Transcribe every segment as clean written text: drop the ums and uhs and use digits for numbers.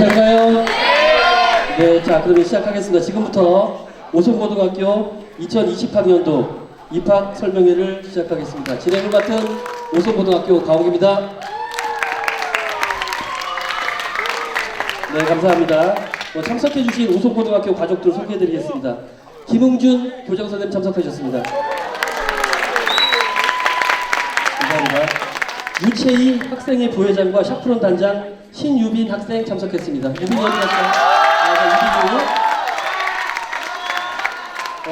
괜찮은가요? 네, 자 그러면 시작하겠습니다. 지금부터 오송고등학교 2020학년도 입학 설명회를 시작하겠습니다. 진행을 맡은 오송고등학교 가옥입니다. 네, 감사합니다. 참석해주신 오송고등학교 가족들 소개해드리겠습니다. 김웅준 교장선생님 참석하셨습니다. 감사합니다. 유채희 학생의 부회장과 샤프론 단장 신유빈 학생 참석했습니다. 유빈이 어디 갔어요?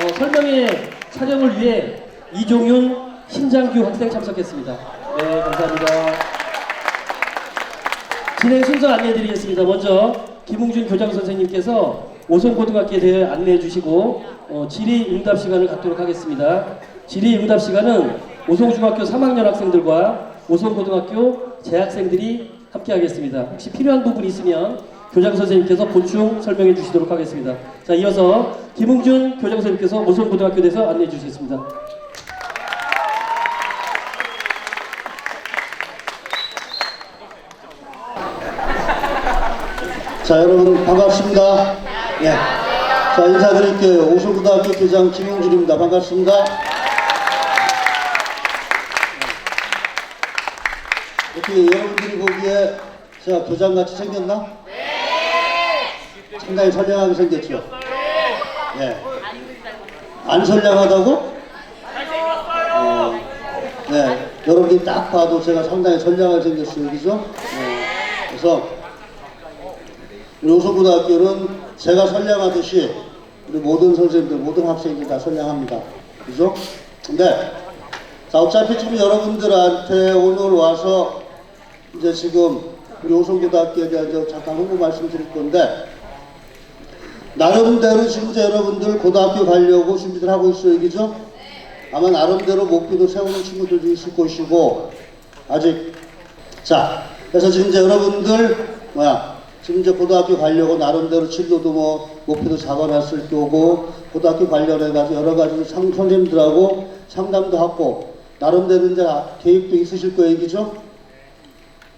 유빈이. 설명회 촬영을 위해 이종윤, 신장규 학생 참석했습니다. 네, 감사합니다. 진행 순서 안내해드리겠습니다. 먼저 김웅준 교장선생님께서 오송고등학교에 대해 안내해 주시고 질의응답 시간을 갖도록 하겠습니다. 질의응답 시간은 오송중학교 3학년 학생들과 오송고등학교 재학생들이 함께 하겠습니다. 혹시 필요한 부분이 있으면 교장선생님께서 보충 설명해 주시도록 하겠습니다. 자, 이어서 김웅준 교장선생님께서 오송고등학교에 대해서 안내해 주시겠습니다. 자, 여러분 반갑습니다. 예. 자, 인사드릴게요. 오송고등학교 교장 김용준입니다. 반갑습니다. 어떻게 여러분들이 보기에 제가 교장같이 생겼나? 네! 상당히 선량하게 생겼죠? 네. 안 선량하다고? 네. 여러분들이 딱 봐도 제가 상당히 선량하게 생겼어요. 그죠? 그래서 우리 오송고등학교는 제가 선량하듯이 우리 모든 선생님들, 모든 학생들이 다 선량합니다. 그죠? 근데 자, 어차피 지금 여러분들한테 오늘 와서 이제 지금 우리 오송고등학교에 대한 잠깐 홍보 말씀드릴 건데, 나름대로 지금 이제 여러분들 고등학교 가려고 준비들 하고 있어요. 그죠? 아마 나름대로 목표도 세우는 친구들도 있을 것이고, 아직. 자, 그래서 지금 이제 여러분들, 지금 이제 고등학교 가려고 나름대로 진로도 목표도 잡아놨을 거고, 고등학교 관련해가지고 여러 가지 선생님들하고 상담도 하고, 나름대로 이제 계획도 있으실 거예요. 그죠?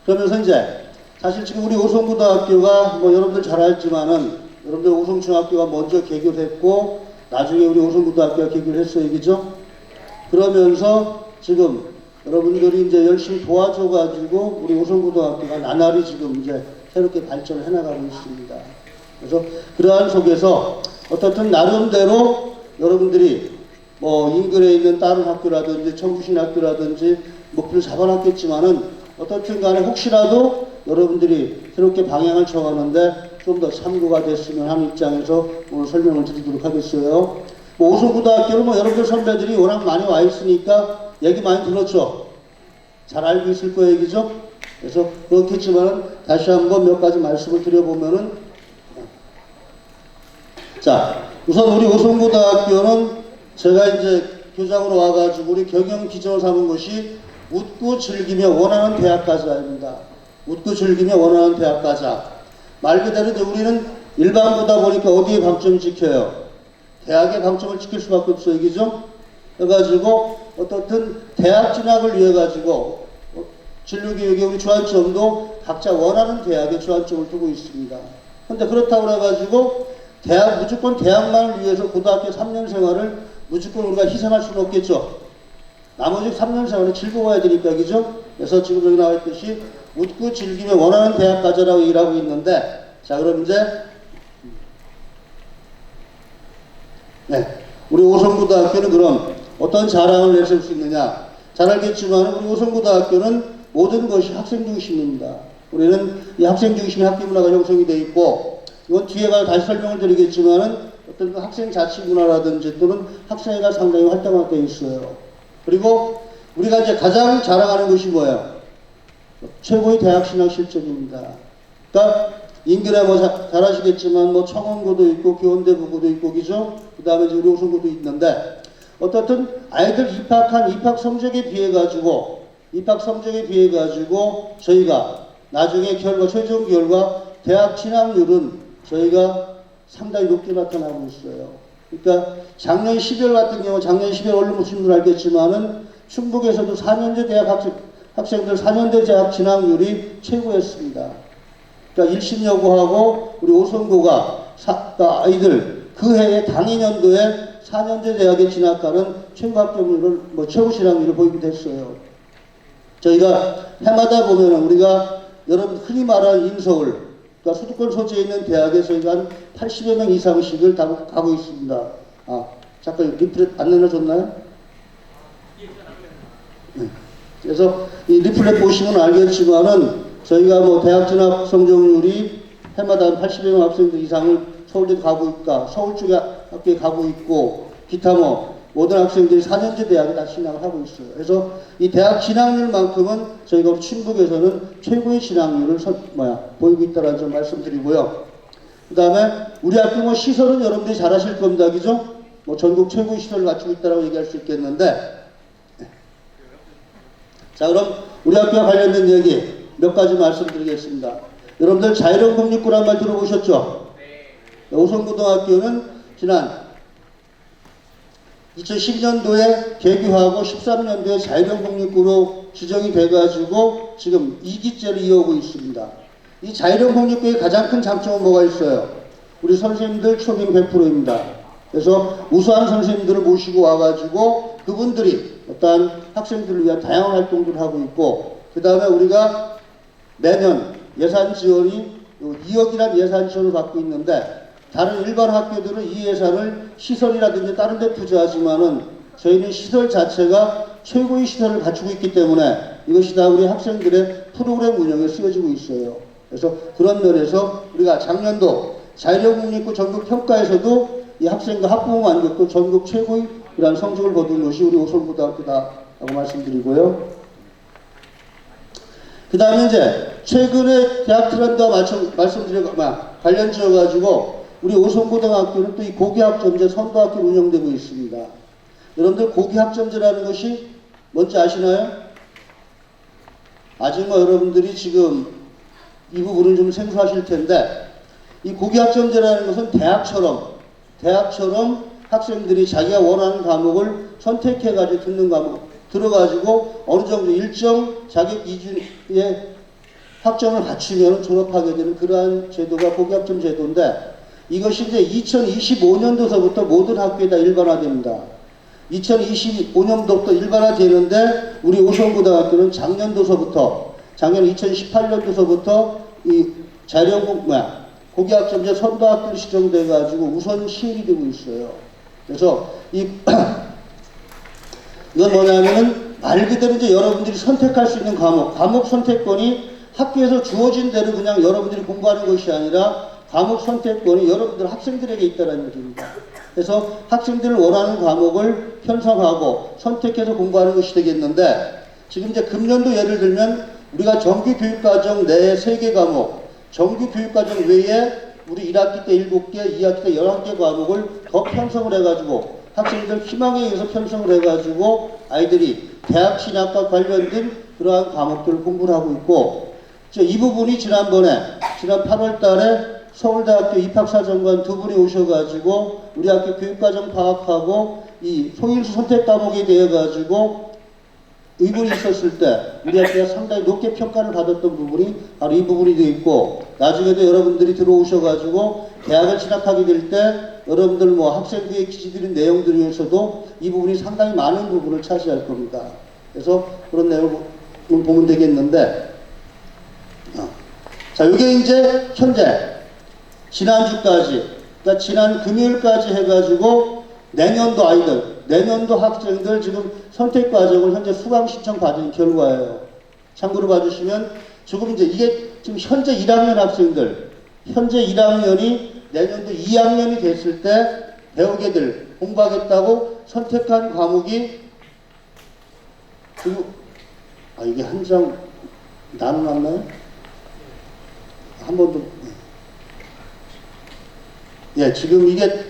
그러면서 이제, 사실 지금 우리 오송고등학교가 여러분들 잘 알지만은, 여러분들 오송중학교가 먼저 개교를 했고, 나중에 우리 오송고등학교가 개교를 했어요. 그죠? 그러면서 지금 여러분들이 이제 열심히 도와줘가지고, 우리 오송고등학교가 나날이 지금 이제 새롭게 발전을 해나가고 있습니다. 그래서 그러한 속에서 어떻든 나름대로 여러분들이 인근에 있는 다른 학교라든지 청주신 학교라든지 목표를 잡아놨겠지만은 어떻든 간에 혹시라도 여러분들이 새롭게 방향을 정하는데 좀 더 참고가 됐으면 하는 입장에서 오늘 설명을 드리도록 하겠어요. 오송고등학교는 여러분들 선배들이 워낙 많이 와 있으니까 얘기 많이 들었죠? 잘 알고 있을 거예요. 그죠? 그래서 그렇겠지만 다시 한번 몇 가지 말씀을 드려보면은, 자, 우선 우리 오송고등학교는 제가 이제 교장으로 와가지고 우리 경영 기정을 삼은 것이 웃고 즐기며 원하는 대학 가자입니다. 웃고 즐기며 원하는 대학 가자. 말 그대로 이제 우리는 일반고다 보니까 어디에 방점을 지켜요? 대학의 방점을 지킬 수밖에 없어요. 그죠? 그래가지고 어떻든 대학 진학을 위해 가지고 진로교육의 우리 주안점도 각자 원하는 대학에 주안점을 두고 있습니다. 근데 그렇다고 해가지고 무조건 대학만을 위해서 고등학교 3년 생활을 무조건 우리가 희생할 수는 없겠죠. 나머지 3년 생활은 즐거워야 되니까. 그죠? 그래서 지금 여기 나와 있듯이 웃고 즐기며 원하는 대학 가자라고 얘기를 하고 있는데, 자, 그럼 이제 우리 오송고등학교는 그럼 어떤 자랑을 내세울 수 있느냐? 잘 알겠지만 우리 오송고등학교는 모든 것이 학생 중심입니다. 우리는 이 학생 중심의 학교 문화가 형성이 되어 있고, 이건 뒤에 가서 다시 설명을 드리겠지만은 어떤 학생 자치 문화라든지 또는 학생회가 상당히 활성화되어 있어요. 그리고 우리가 이제 가장 자랑하는 것이 뭐예요? 최고의 대학 진학 실적입니다. 그러니까 인근에 잘 아시겠지만 청원고도 있고 교원대부고도 있고, 그죠? 그 다음에 우리 오송고도 있는데, 어떻든 아이들 입학 성적에 비해 가지고 저희가 나중에 최종 결과 대학 진학률은 저희가 상당히 높게 나타나고 있어요. 그러니까 작년 12월 같은 경우, 작년 12월 언론 보신 분 알겠지만은 충북에서도 4년제 대학 학생들 4년제 대학 진학률이 최고였습니다. 그러니까 1심 여부하고 우리 오선고가 그러니까 아이들 그 해에 당해 년도에 4년제 대학에 진학하는 최고 합격률을 최고 진학률을 보이기도 했어요. 저희가 해마다 보면 우리가 여러분 흔히 말하는 인서울, 그러니까 수도권 소재에 있는 대학에 저희가 한 80여 명 이상씩을 가고 있습니다. 아, 잠깐 리플렛 안 내려줬나요? 네. 그래서 이 리플렛 보시면 알겠지만은 저희가 대학 진학 성적률이 해마다 한 80여 명 학생들 이상을 서울대도 가고 있다. 서울 쪽에 학교에 가고 있고 기타 모든 학생들이 4년제 대학에 다 진학을 하고 있어요. 그래서 이 대학 진학률만큼은 저희가 충북에서는 최고의 진학률을 보이고 있다는 점 말씀드리고요. 그 다음에 우리 학교 시설은 여러분들이 잘 아실 겁니다. 그죠? 전국 최고의 시설을 갖추고 있다고 얘기할 수 있겠는데 자, 그럼 우리 학교와 관련된 얘기 몇 가지 말씀드리겠습니다. 여러분들 자율형 공립고란 말 들어보셨죠? 오송고등학교는 지난 2010년도에 개교하고 13년도에 자율형 공립고로 지정이 돼가지고 지금 2기째를 이어오고 있습니다. 이 자율형 공립고의 가장 큰 장점은 뭐가 있어요? 우리 선생님들 초빙 100%입니다. 그래서 우수한 선생님들을 모시고 와가지고 그분들이 어떠한 학생들을 위한 다양한 활동들을 하고 있고 그 다음에 우리가 매년 예산 지원이 2억이라는 예산 지원을 받고 있는데 다른 일반 학교들은 이 예산을 시설이라든지 다른 데 투자하지만은 저희는 시설 자체가 최고의 시설을 갖추고 있기 때문에 이것이 다 우리 학생들의 프로그램 운영에 쓰여지고 있어요. 그래서 그런 면에서 우리가 작년도 자율형 공립고 전국 평가에서도 이 학생과 학부모 만족도 전국 최고의 이러한 성적을 거둔 것이 우리 오송고등학교다라고 말씀드리고요. 그 다음에 이제 최근에 대학 트렌드와 관련 지어가지고 우리 오송고등학교는 또 이 고기학점제 선도학교를 운영되고 있습니다. 여러분들 고기학점제라는 것이 뭔지 아시나요? 아직 여러분들이 지금 이 부분은 좀 생소하실 텐데 이 고기학점제라는 것은 대학처럼 학생들이 자기가 원하는 과목을 선택해가지고 듣는 과목 들어가지고 어느 정도 일정 자격 기준의 학점을 갖추면 졸업하게 되는 그러한 제도가 고기학점 제도인데 이것이 이제 2025년도서부터 모든 학교에 다 일반화됩니다. 2025년도부터 일반화되는데 우리 오송고등학교는 작년 2018년도서부터 이 고기학점제 선도학교로 지정돼 가지고 우선 시행이 되고 있어요. 그래서 이건 뭐냐면은 말 그대로 이제 여러분들이 선택할 수 있는 과목 선택권이 학교에서 주어진 대로 그냥 여러분들이 공부하는 것이 아니라 과목 선택권이 여러분들 학생들에게 있다는 얘기입니다. 그래서 학생들을 원하는 과목을 편성하고 선택해서 공부하는 것이 되겠는데 지금 이제 금년도 예를 들면 우리가 정규 교육과정 내에 3개 과목, 정규 교육과정 외에 우리 1학기 때 7개, 2학기 때 11개 과목을 더 편성을 해가지고 학생들 희망에 의해서 편성을 해가지고 아이들이 대학 진학과 관련된 그러한 과목들을 공부를 하고 있고 이 부분이 지난 8월 달에 서울대학교 입학사정관 두 분이 오셔가지고 우리 학교 교육과정 파악하고 이 소인수 선택 과목에 대해 가지고 의문이 있었을 때 우리 학교가 상당히 높게 평가를 받았던 부분이 바로 이 부분이 되어 있고 나중에도 여러분들이 들어오셔가지고 대학을 진학하게 될 때 여러분들 학생부에 기재드린 내용들에서도 이 부분이 상당히 많은 부분을 차지할 겁니다. 그래서 그런 내용을 보면 되겠는데 자, 이게 이제 현재 지난주까지, 그러니까 지난 금요일까지 해가지고 내년도 학생들 지금 선택과정을 현재 수강 신청 받은 결과예요. 참고로 봐주시면 지금 이제 이게 지금 현재 1학년 학생들, 현재 1학년이 내년도 2학년이 됐을 때 배우게 공부하겠다고 선택한 과목이 지금 이게 한 장 나눠놨나요? 한 번 더. 예, 지금 이게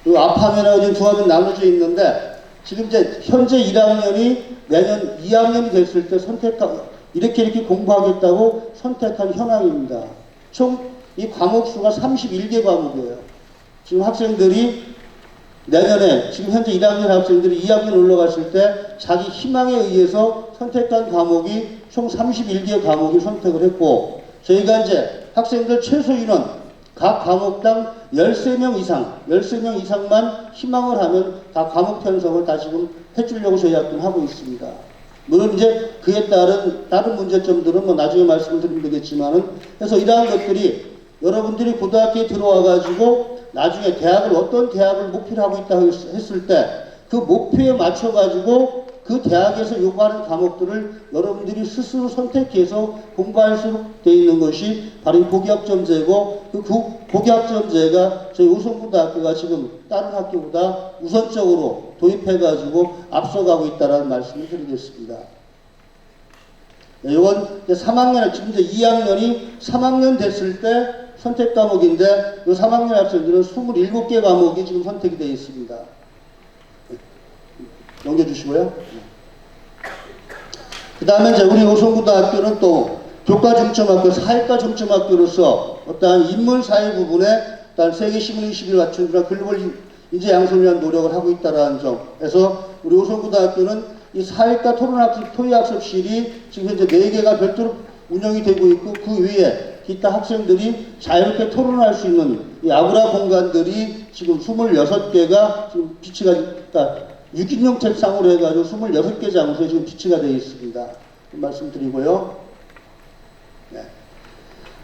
앞화면하고 지금 두 화면 나눠져 있는데 지금 이제 현재 1학년이 내년 2학년이 됐을 때 이렇게 공부하겠다고 선택한 현황입니다. 총 이 과목 수가 31개 과목이에요. 지금 학생들이 내년에 지금 현재 1학년 학생들이 2학년 올라갔을 때 자기 희망에 의해서 선택한 과목이 총 31개 과목을 선택을 했고 저희가 이제 학생들 최소 인원 각 과목당 13명 이상만 희망을 하면 다 과목 편성을 다 지금 해주려고 저희 학교는 하고 있습니다. 물론 이제 그에 따른 다른 문제점들은 뭐 나중에 말씀을 드리면 되겠지만은, 그래서 이러한 것들이 여러분들이 고등학교에 들어와 가지고 나중에 대학을 어떤 대학을 목표로 하고 있다고 했을 때 그 목표에 맞춰 가지고 그 대학에서 요구하는 과목들을 여러분들이 스스로 선택해서 공부할 수 돼 있는 것이 바로 이 고교학점제고, 그 고교학점제가 저희 우성고등학교가 지금 다른 학교보다 우선적으로 도입해가지고 앞서가고 있다는 말씀을 드리겠습니다. 이건 3학년, 지금 이제 2학년이 3학년 됐을 때 선택 과목인데, 이 3학년 학생들은 27개 과목이 지금 선택이 되어 있습니다. 넘겨주시고요. 그 다음에 이제 우리 우성고등학교는 또 교과중점학교, 사회과 중점학교로서 어떠한 인문사회 부분에 어떠한 세계 시민의식을 갖춘 그런 글로벌 인재 양성을 위한 노력을 하고 있다는 점. 그래서 우리 우성고등학교는 이 사회과 토론학습, 토의학습실이 지금 현재 4개가 별도로 운영이 되고 있고, 그 위에 기타 학생들이 자유롭게 토론할 수 있는 이 아우라 공간들이 지금 26개가 지금 비치가, 그러니까 6인용 책상으로 해가지고 26개 장소에 지금 비치가 되어 있습니다. 말씀드리고요. 네.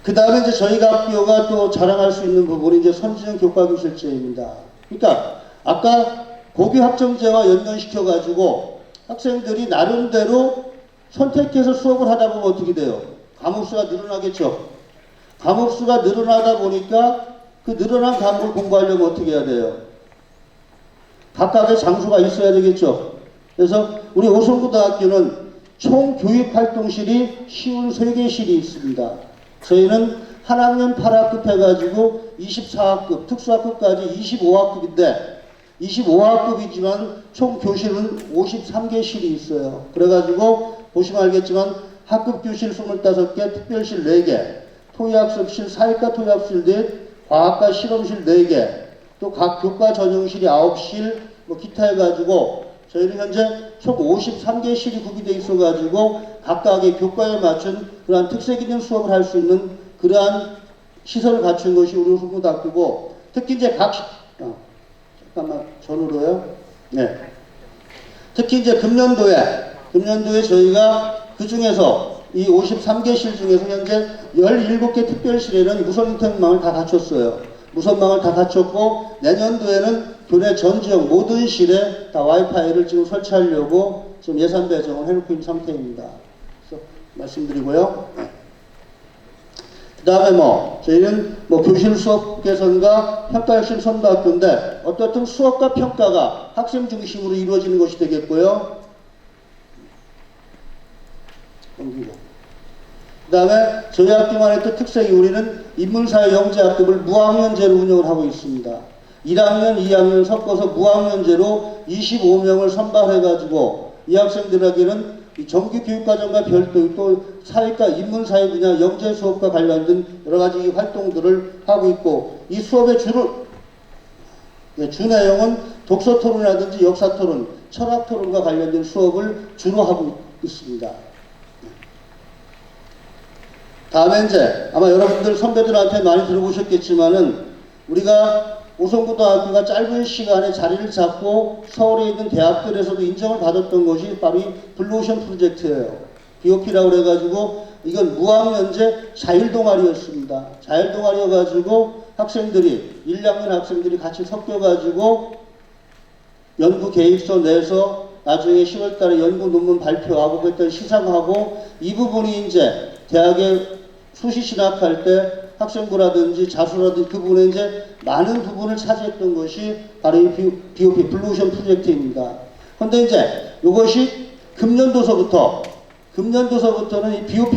그 다음에 이제 저희 학교가 또 자랑할 수 있는 부분이 이제 선진형 교과교실제입니다. 그러니까 아까 고교학점제와 연관시켜가지고 학생들이 나름대로 선택해서 수업을 하다 보면 어떻게 돼요? 과목수가 늘어나겠죠. 과목수가 늘어나다 보니까 그 늘어난 과목을 공부하려면 어떻게 해야 돼요? 각각의 장소가 있어야 되겠죠. 그래서 우리 오성고등학교는 총 교육활동실이 53개실이 있습니다. 저희는 한 학년 8학급 해가지고 24학급, 특수학급까지 25학급인데 25학급이지만 총 교실은 53개실이 있어요. 그래가지고 보시면 알겠지만 학급 교실 25개, 특별실 4개, 토의학습실, 사회과 토의학습실 4, 과학과 실험실 4개, 또 각 교과 전용실이 9실, 뭐 기타 해가지고 저희는 현재 총 53개실이 구비되어 있어가지고 각각의 교과에 맞춘 그러한 특색 있는 수업을 할 수 있는 그러한 시설을 갖춘 것이 우리 우성고등학교고, 특히 이제 잠깐만 전후로요. 네. 특히 이제 금년도에 저희가 그 중에서 이 53개실 중에서 현재 17개 특별실에는 무선 인터넷망을 다 갖췄어요. 무선망을 다 갖췄고, 내년도에는 교내 전 지역 모든 실에 다 와이파이를 지금 설치하려고 지금 예산 배정을 해놓고 있는 상태입니다. 그래서 말씀드리고요. 그 다음에 저희는 교실 수업 개선과 평가 핵심 선도학교인데, 어떻든 수업과 평가가 학생 중심으로 이루어지는 것이 되겠고요. 그 다음에 저희 학교만의 또 특색이, 우리는 인문사회 영재학급을 무학년제로 운영을 하고 있습니다. 1학년, 2학년 섞어서 무학년제로 25명을 선발해가지고 이 학생들에게는 이 정규 교육과정과 별도의 또 사회과 인문사회 분야 영재 수업과 관련된 여러 가지 활동들을 하고 있고, 이 수업의 주 내용은 독서 토론이라든지 역사 토론, 철학 토론과 관련된 수업을 주로 하고 있습니다. 다음에 이제 아마 여러분들 선배들한테 많이 들어보셨겠지만은, 우리가 오성고등학교가 짧은 시간에 자리를 잡고 서울에 있는 대학들에서도 인정을 받았던 것이 바로 이 블루오션 프로젝트예요. BOP라고 그래가지고 이건 무학년제 자율동아리였습니다. 자율동아리여가지고 학생들이 1, 2학년 학생들이 같이 섞여가지고 연구 계획서 내서 나중에 10월달에 연구 논문 발표하고 그랬던 시상하고, 이 부분이 이제 대학에 수시 진학할 때 학생부라든지 자수라든지 그 부분에 이제 많은 부분을 차지했던 것이 바로 이 BOP 블루오션 프로젝트입니다. 그런데 이제 이것이 금년도서부터는 이 BOP,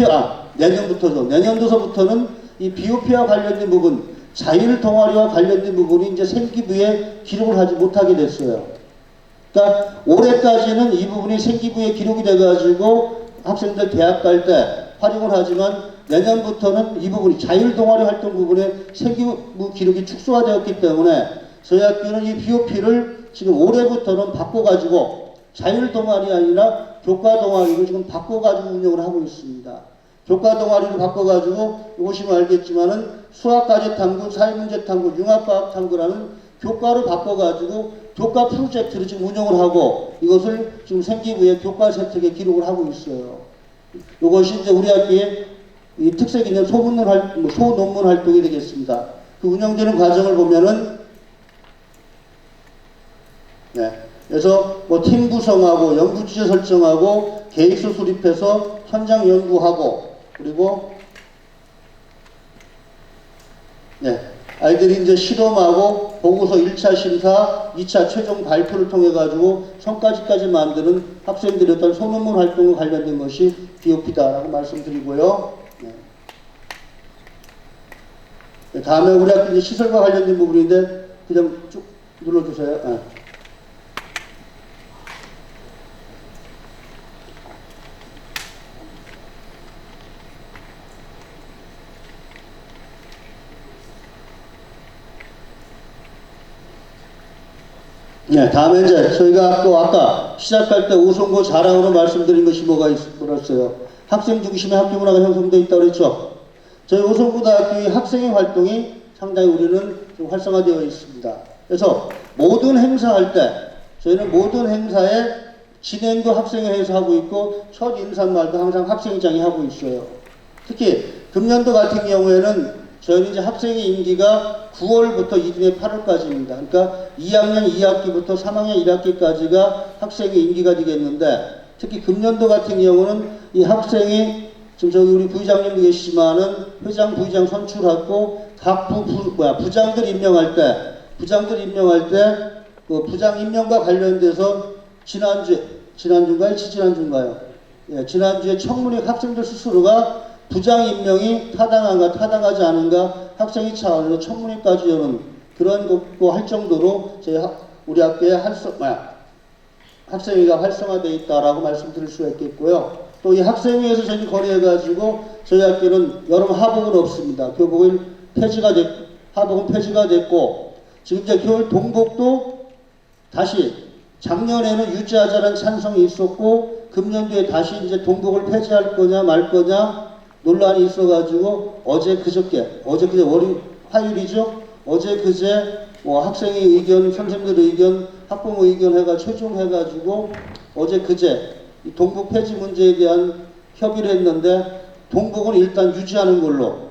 내년도서부터는 이 BOP와 관련된 부분, 자율 동아리와 관련된 부분이 이제 생기부에 기록을 하지 못하게 됐어요. 그러니까 올해까지는 이 부분이 생기부에 기록이 돼가지고 학생들 대학 갈 때 활용을 하지만, 내년부터는 이 부분이 자율동아리 활동 부분에 생기부 기록이 축소화되었기 때문에 저희 학교는 이 BOP를 지금 올해부터는 바꿔가지고 자율동아리 아니라 교과동아리로 지금 바꿔가지고 운영을 하고 있습니다. 교과 동아리를 바꿔가지고 보시면 알겠지만은 수학과제 탐구, 사회문제 탐구, 융합과학 탐구라는 교과를 바꿔가지고 교과 프로젝트를 지금 운영을 하고 이것을 지금 생기부의 교과 세특에 기록을 하고 있어요. 이것이 이제 우리 학교의 이 특색 있는 소논문 활동이 되겠습니다. 그 운영되는 과정을 보면은 네. 그래서 뭐 팀 구성하고 연구 주제 설정하고 계획서 수립해서 현장 연구하고 그리고 네. 아이들이 이제 실험하고 보고서 1차 심사, 2차 최종 발표를 통해 가지고 성과지까지 만드는 학생들의 어떤 소논문 활동과 관련된 것이 BOP다라고 말씀드리고요. 네. 다음에 우리 학교 이제 시설과 관련된 부분인데 그냥 쭉 눌러주세요. 네. 네, 다음에 이제 저희가 또 아까 시작할 때 오송고 자랑으로 말씀드린 것이 뭐였어요? 학생 중심의 학교 문화가 형성되어 있다고 그랬죠? 저희 오송고등학교의 학생의 활동이 상당히 우리는 좀 활성화되어 있습니다. 그래서 모든 행사할 때 저희는 모든 행사에 진행도 학생회에서 하고 있고 첫 인사말도 항상 학생회장이 하고 있어요. 특히 금년도 같은 경우에는 저희는 이제 학생의 임기가 9월부터 이듬해 8월까지입니다. 그러니까 2학년 2학기부터 3학년 1학기까지가 학생의 임기가 되겠는데 특히 금년도 같은 경우는 이 학생이 지금 저기 우리 부의장님도 계시지만은 회장, 부의장 선출하고 각 부장들 임명할 때 그 부장 임명과 관련돼서 지난주인가요? 예, 지난주에 청문회 학생들 스스로가 부장 임명이 타당한가 타당하지 않은가 학생회 차원에서 청문회까지 여는 그런 것도 할 정도로 우리 학교에 학생회가 활성화되어 있다라고 말씀드릴 수가 있겠고요. 또 이 학생회에서 저희 거래해가지고 저희 학교는 여름 하복은 없습니다. 교복은 하복은 폐지가 됐고 지금 이제 겨울 동복도 다시 작년에는 유지하자는 찬성이 있었고 금년도에 다시 이제 동복을 폐지할 거냐 말 거냐 논란이 있어가지고 화요일이죠? 어제 그제 뭐 학생의 의견, 선생님들 의견, 학부모 의견 최종해가지고 어제 그제 이 동복 폐지 문제에 대한 협의를 했는데 동복은 일단 유지하는 걸로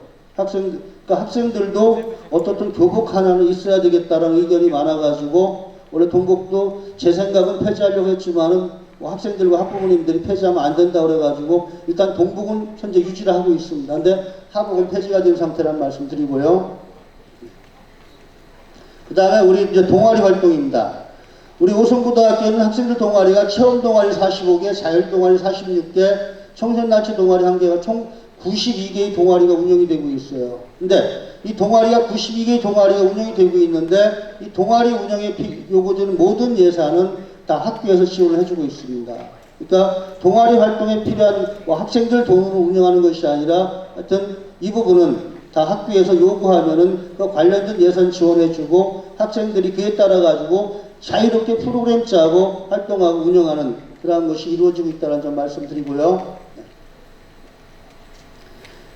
그러니까 학생들도 어떻든 교복 하나는 있어야 되겠다라는 의견이 많아가지고 원래 동복도 제 생각은 폐지하려고 했지만은 뭐 학생들과 학부모님들이 폐지하면 안 된다고 그래가지고 일단 동복은 현재 유지를 하고 있습니다. 근데 하복은 폐지가 된 상태라는 말씀 드리고요. 그 다음에 우리 이제 동아리 활동입니다. 우리 오송고등학교는 학생들 동아리가 체험 동아리 45개, 자율 동아리 46개, 청소년단체 동아리 1개가 총 92개의 동아리가 운영이 되고 있어요. 근데 이 동아리가 92개의 동아리가 운영이 되고 있는데 이 동아리 운영에 요구되는 모든 예산은 다 학교에서 지원을 해주고 있습니다. 그러니까 동아리 활동에 필요한 학생들 돈으로 운영하는 것이 아니라 하여튼 이 부분은 다 학교에서 요구하면은 그 관련된 예산 지원해주고 학생들이 그에 따라 가지고 자유롭게 프로그램 짜고 활동하고 운영하는 그러한 것이 이루어지고 있다는 점 말씀드리고요.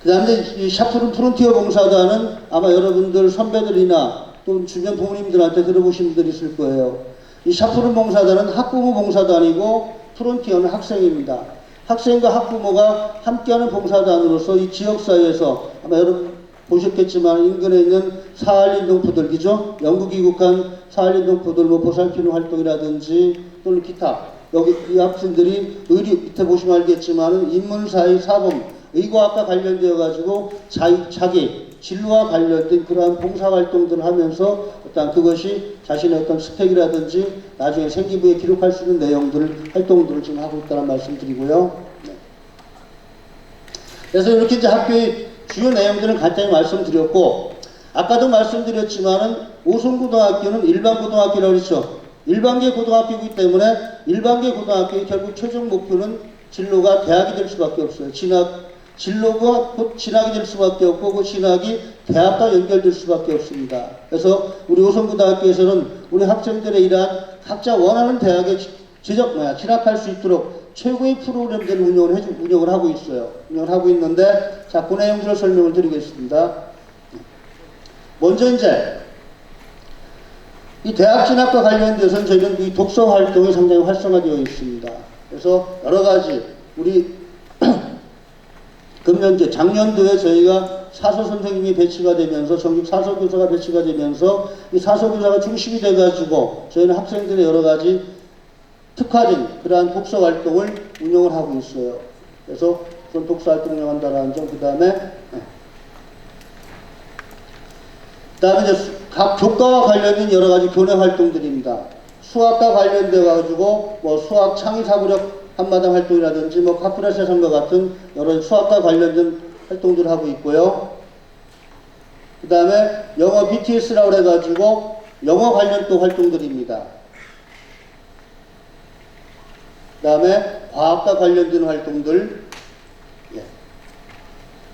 그 다음에 이 샤프른 프론티어 봉사단은 아마 여러분들 선배들이나 또 주변 부모님들한테 들어보신 분들이 있을 거예요. 이 샤프른 봉사단은 학부모 봉사단이고 프론티어는 학생입니다. 학생과 학부모가 함께하는 봉사단으로서 이 지역사회에서 아마 여러분 보셨겠지만 인근에 있는 사활인동포들, 그죠? 영국 귀국한 사활인동포들 뭐 보살피는 활동이라든지 또는 기타 여기 이 학생들이 의료 밑에 보시면 알겠지만 인문사회 사범 의과학과 관련되어 가지고 자기 진로와 관련된 그러한 봉사활동들을 하면서 어떤 그것이 자신의 어떤 스펙이라든지 나중에 생기부에 기록할 수 있는 활동들을 지금 하고 있다는 말씀 드리고요. 네. 그래서 이렇게 이제 학교의 주요 내용들을 간단히 말씀드렸고, 아까도 말씀드렸지만은 오송고등학교는 일반고등학교라고 그랬죠. 일반계 고등학교이기 때문에 일반계 고등학교의 결국 최종 목표는 진로가 대학이 될 수밖에 없어요. 진로가 곧 진학이 될 수밖에 없고 그 진학이 대학과 연결될 수밖에 없습니다. 그래서 우리 오송고등학교에서는 우리 학생들의 이러한 각자 원하는 대학에 진학할 수 있도록 최고의 프로그램들을 운영을 하고 있어요. 운영을 하고 있는데, 자, 그 내용들을 설명을 드리겠습니다. 먼저 이제, 이 대학 진학과 관련돼서는 저희는 이 독서 활동이 상당히 활성화되어 있습니다. 그래서 여러 가지, 우리, 금년도, 작년도에 저희가 사서 선생님이 배치가 되면서, 정규 사서 교사가 배치가 되면서, 이 사서 교사가 중심이 돼가지고, 저희는 학생들의 여러 가지 특화된 그러한 독서 활동을 운영을 하고 있어요. 그래서 그런 독서 활동을 운영한다는 점, 그 다음에 이제 각 교과와 관련된 여러 가지 교내 활동들입니다. 수학과 관련돼 가지고 뭐 수학 창의 사고력 한마당 활동이라든지 뭐 카프라 세상과 같은 여러 수학과 관련된 활동들을 하고 있고요. 그 다음에 영어 BTS라고 해가지고 영어 관련 또 활동들입니다. 그 다음에 과학과 관련된 활동들. 예.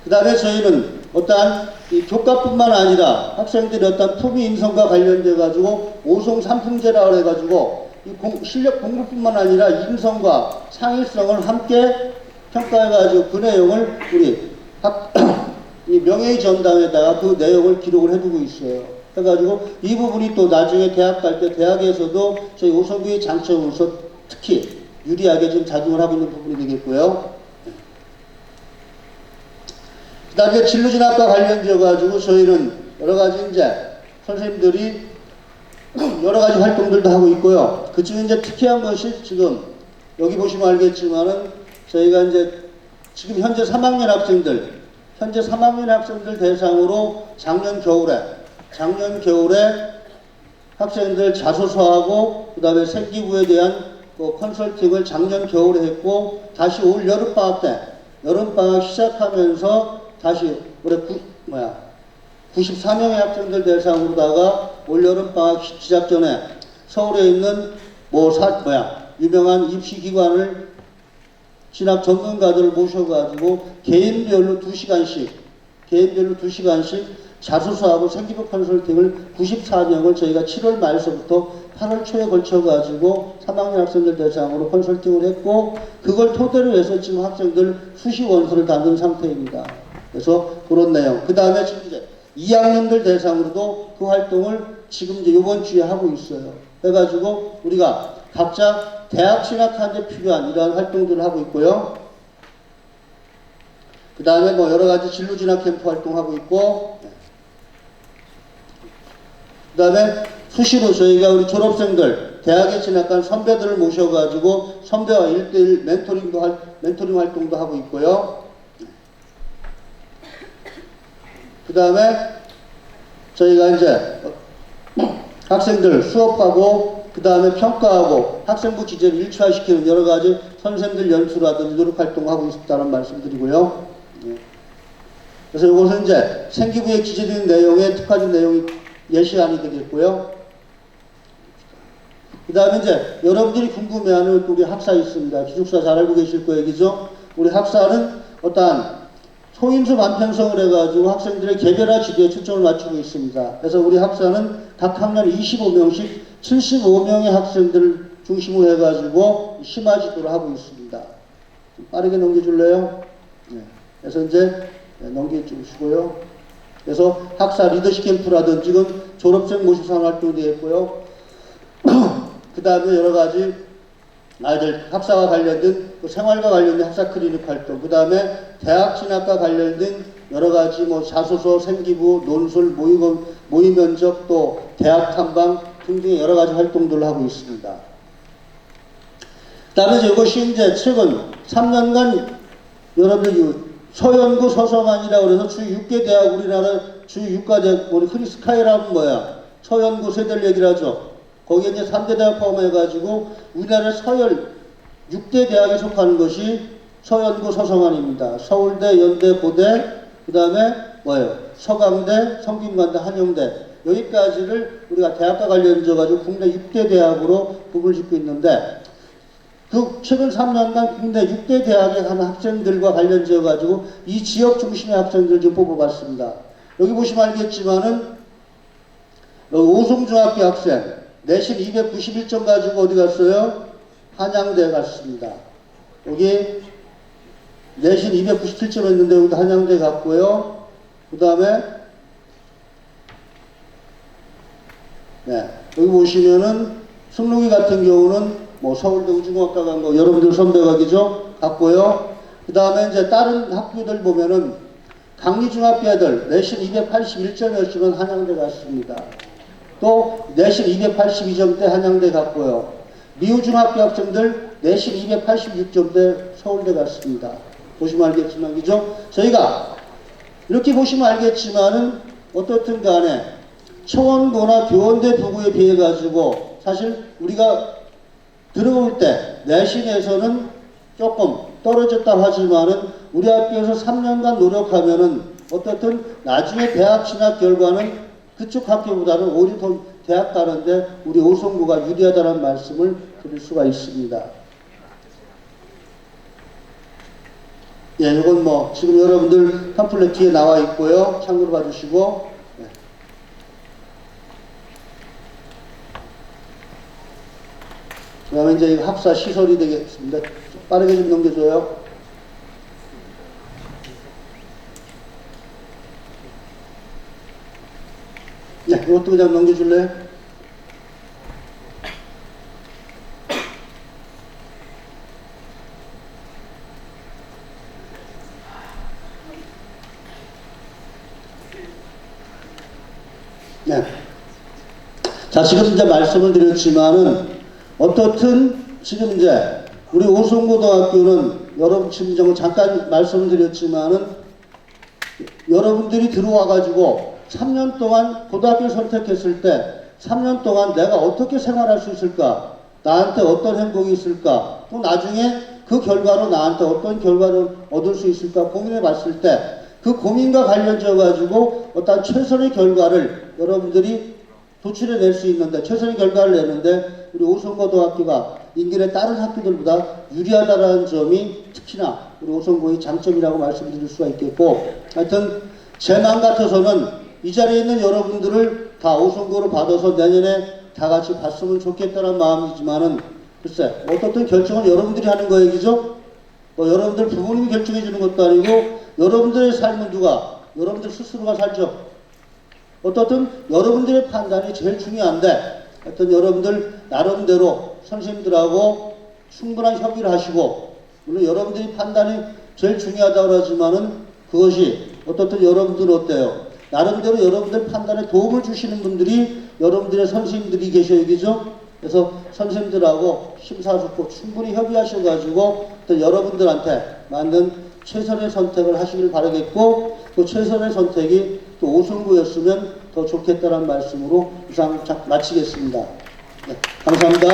그 다음에 저희는 어떠한 이 교과뿐만 아니라 학생들이 어떤 품위 인성과 관련돼 가지고 오송 삼품제라고 해가지고 이 실력 공부뿐만 아니라 인성과 창의성을 함께 평가해 가지고 그 내용을 우리 이 명예의 전당에다가 그 내용을 기록을 해두고 있어요. 해가지고 이 부분이 또 나중에 대학 갈 때 대학에서도 저희 오송교의 장점으로서 특히 유리하게 지금 작용을 하고 있는 부분이 되겠고요. 그 다음에 진로진학과 관련되어 가지고 저희는 여러 가지 이제 선생님들이 여러 가지 활동들도 하고 있고요. 그 중에 이제 특이한 것이 지금 여기 보시면 알겠지만은 저희가 이제 지금 현재 3학년 학생들 대상으로 작년 겨울에 학생들 자소서하고 그 다음에 생기부에 대한 컨설팅을 작년 겨울에 했고 다시 올 여름방학 시작하면서 다시 올해 94명의 학생들 대상으로다가 올 여름방학 시작 전에 서울에 있는 유명한 입시기관을 진학 전문가들을 모셔가지고 개인별로 2시간씩 자소서하고 생기부 컨설팅을 94명을 저희가 7월 말서부터 8월 초에 걸쳐가지고 3학년 학생들 대상으로 컨설팅을 했고 그걸 토대로 해서 지금 학생들 수시 원서를 담은 상태입니다. 그래서 그런 내용. 그 다음에 지금 이제 2학년들 대상으로도 그 활동을 지금 이제 이번 주에 하고 있어요. 그래가지고 우리가 각자 대학 진학하는 데 필요한 이러한 활동들을 하고 있고요. 그 다음에 뭐 여러 가지 진로 진학 캠프 활동하고 있고, 그 다음에 수시로 저희가 우리 졸업생들, 대학에 진학한 선배들을 모셔가지고 선배와 1대1 멘토링 활동도 하고 있고요. 그 다음에 저희가 이제 학생들 수업하고 그 다음에 평가하고 학생부 기재를 일치화시키는 여러 가지 선생들 연수라든지 노력 활동을 하고 있다는 말씀드리고요. 그래서 이것은 이제 생기부에 기재된 내용에 특화된 내용이 예시안이 되겠고요. 그 다음에 이제 여러분들이 궁금해하는 우리 학사 있습니다. 기숙사 잘 알고 계실 거예요, 그죠? 우리 학사는 어떠한 소인수 만편성을 해가지고 학생들의 개별화 지도에 초점을 맞추고 있습니다. 그래서 우리 학사는 각 학년 25명씩 75명의 학생들을 중심으로 해가지고 심화 지도를 하고 있습니다. 좀 빠르게 넘겨줄래요? 네. 그래서 이제 넘겨주시고요. 그래서 학사 리더십 캠프라든지 졸업생 모집상 활동도 했고요. 그 다음에 여러 가지 아이들 학사와 관련된 생활과 관련된 학사 클리닉 활동, 그 다음에 대학 진학과 관련된 여러 가지 뭐 자소서, 생기부, 논술, 모의 면접, 또 대학 탐방 등등의 여러 가지 활동들을 하고 있습니다. 그 다음에 이것이 이제 최근 3년간 여러분들 서연구 서성안이라고 해서 주 6개 대학, 우리나라 주 6가 대학, 우리 흔히 스카이라는 뭐야? 서연구 세대를 얘기를 하죠. 거기에 이제 3대 대학 포함해가지고 우리나라 서열 6대 대학에 속하는 것이 서연구 서성안입니다. 서울대, 연대, 고대, 그 다음에 뭐예요? 서강대, 성균관대, 한영대. 여기까지를 우리가 대학과 관련해가지고 국내 6대 대학으로 부분을 짓고 있는데 그 최근 3년간 국내 6대 대학에 가는 학생들과 관련지어가지고 이 지역 중심의 학생들 좀 뽑아봤습니다. 여기 보시면 알겠지만은 여기 오송중학교 학생 내신 291점 가지고 어디 갔어요? 한양대 갔습니다. 여기 내신 297점 했는데 여기도 한양대 갔고요. 그 다음에 네, 여기 보시면은 승록이 같은 경우는 뭐 서울대 우중학과 간 거 여러분들 선배각이죠? 갔고요. 그 다음에 이제 다른 학교들 보면은 강리중학교 애들 내신 281점이었지만 한양대 갔습니다. 또 내신 282점대 한양대 갔고요. 미우중학교 학생들 내신 286점대 서울대 갔습니다. 보시면 알겠지만, 그죠? 저희가 이렇게 보시면 알겠지만은 어떻든 간에 초원고나 교원대 부구에 비해 가지고 사실 우리가 들어올 때 내신에서는 조금 떨어졌다 하지만은 우리 학교에서 3년간 노력하면은 어떻든 나중에 대학 진학 결과는 그쪽 학교보다는 오히려 더 대학 가는데 우리 오송구가 유리하다는 말씀을 드릴 수가 있습니다. 예, 이건 뭐 지금 여러분들 팜플렛 뒤에 나와 있고요. 참고로 봐주시고. 예. 그 다음에 이제 학사 시설이 되겠습니다. 좀 빠르게 좀 넘겨줘요. 네, 이것도 그냥 넘겨줄래요? 네. 자, 지금 이제 말씀을 드렸지만은, 어떻든 지금 이제 우리 오송고등학교는 여러분 지금 잠깐 말씀을 드렸지만은, 여러분들이 들어와가지고 3년 동안 고등학교를 선택했을 때 3년 동안 내가 어떻게 생활할 수 있을까? 나한테 어떤 행복이 있을까? 또 나중에 그 결과로 나한테 어떤 결과를 얻을 수 있을까? 고민해 봤을 때 그 고민과 관련져 가지고 어떤 최선의 결과를 여러분들이 도출해 낼 수 있는데, 최선의 결과를 내는데 우리 오송고등학교가 인근의 다른 학교들보다 유리하다는 점이 특히나 우리 오송고의 장점이라고 말씀드릴 수가 있겠고, 하여튼 제 마음 같아서는 이 자리에 있는 여러분들을 다 오송고로 받아서 내년에 다 같이 봤으면 좋겠다는 마음이지만은, 글쎄 어떻든 결정은 여러분들이 하는 거예요, 그죠? 뭐 여러분들 부모님이 결정해 주는 것도 아니고 여러분들의 삶은 누가? 여러분들 스스로가 살죠. 어떻든 여러분들의 판단이 제일 중요한데, 하여튼 여러분들 나름대로 선생님들하고 충분한 협의를 하시고, 물론 여러분들이 판단이 제일 중요하다고 하지만은 그것이 어떻든 여러분들은 어때요? 나름대로 여러분들 판단에 도움을 주시는 분들이 여러분들의 선생님들이 계셔요, 그죠? 그래서 선생님들하고 심사숙고 충분히 협의하셔가지고 또 여러분들한테 맞는 최선의 선택을 하시길 바라겠고, 그 최선의 선택이 또 오송구였으면 더 좋겠다는 말씀으로 이상 마치겠습니다. 네, 감사합니다.